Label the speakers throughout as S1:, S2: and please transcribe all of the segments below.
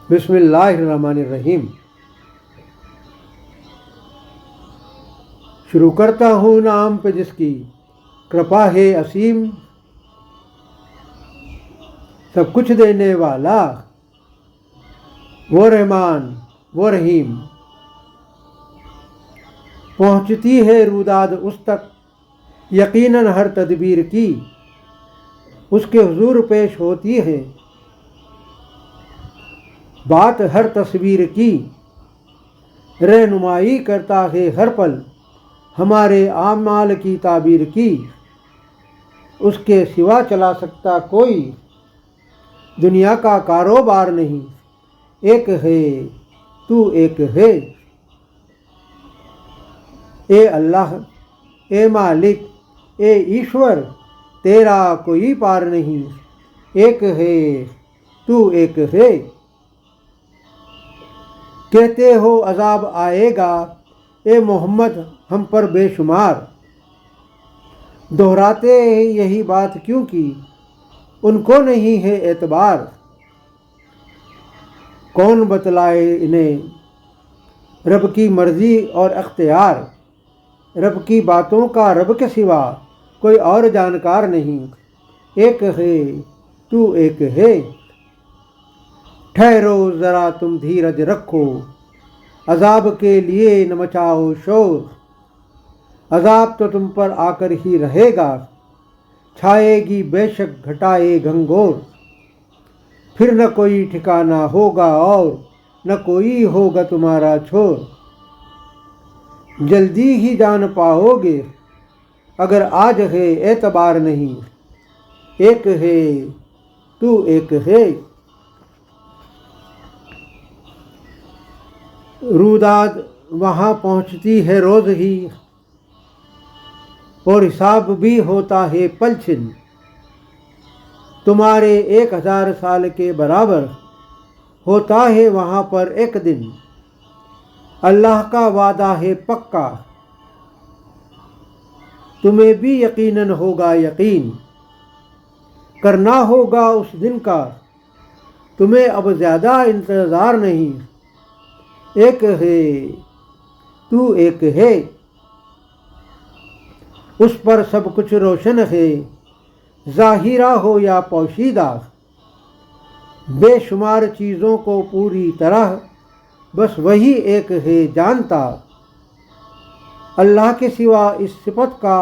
S1: बिस्मिल्लाहिर्रहमानिर्रहीम। शुरू करता हूँ नाम पे जिसकी कृपा है असीम, सब कुछ देने वाला वो रहमान वो रहीम। पहुँचती है रूदाद उस तक यकीनन हर तदबीर की, उसके हुजूर पेश होती है बात हर तस्वीर की। रहनुमाई करता है हर पल हमारे आमाल की ताबीर की, उसके सिवा चला सकता कोई दुनिया का कारोबार नहीं। एक है तू एक है, ए अल्लाह ए मालिक ए ईश्वर, तेरा कोई पार नहीं। एक है तू एक है। कहते हो अजाब आएगा ए मोहम्मद हम पर बेशुमार, दोहराते हैं यही बात क्योंकि उनको नहीं है एतबार। कौन बतलाए इन्हें रब की मर्जी और अख्तियार, रब की बातों का रब के सिवा कोई और जानकार नहीं। एक है तू एक है। ठहरो ज़रा तुम धीरज रखो, अजाब के लिए न मचाओ शोर। अजाब तो तुम पर आकर ही रहेगा, छाएगी बेशक घटाए घंघोर। फिर न कोई ठिकाना होगा और न कोई होगा तुम्हारा छोर। जल्दी ही जान पाओगे अगर आज है एतबार नहीं। एक है तू एक है। रूदाद वहाँ पहुँचती है रोज़ ही और हिसाब भी होता है पलछिन। तुम्हारे 1000 साल के बराबर होता है वहाँ पर एक दिन। अल्लाह का वादा है पक्का, तुम्हें भी यकीनन होगा यकीन। करना होगा उस दिन का तुम्हें अब ज़्यादा इंतज़ार नहीं। एक है तू एक है, उस पर सब कुछ रोशन है, ज़ाहिरा हो या पोशीदा। बेशुमार चीज़ों को पूरी तरह बस वही एक है जानता। अल्लाह के सिवा इस सिफत का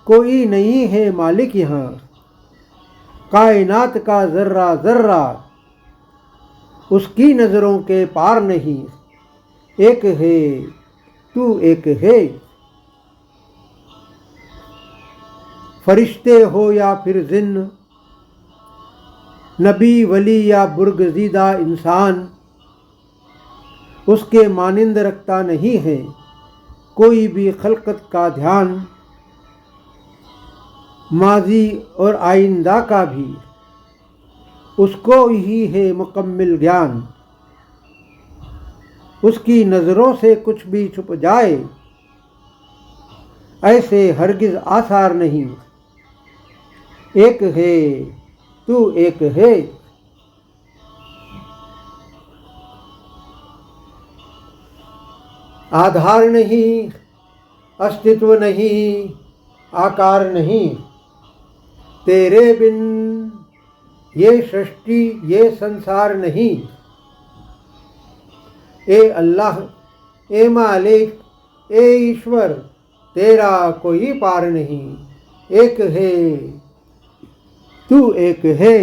S1: कोई नहीं है मालिक यहाँ। कायनात का ज़र्रा ज़र्रा उसकी नज़रों के पार नहीं। एक है तू एक है। फरिश्ते हो या फिर जिन्न, नबी वली या बुर्गज़ीदा इंसान, उसके मानिंद रखता नहीं है कोई भी खलकत का ध्यान। माजी और आइंदा का भी उसको ही है मुकम्मिल ज्ञान। उसकी नज़रों से कुछ भी छुप जाए ऐसे हरगिज़ आसार नहीं। एक है तू एक है। आधार नहीं, अस्तित्व नहीं, आकार नहीं, तेरे बिन ये सृष्टि ये संसार नहीं। ए अल्लाह ए मालिक ए ईश्वर, तेरा कोई पार नहीं। एक है तू एक है।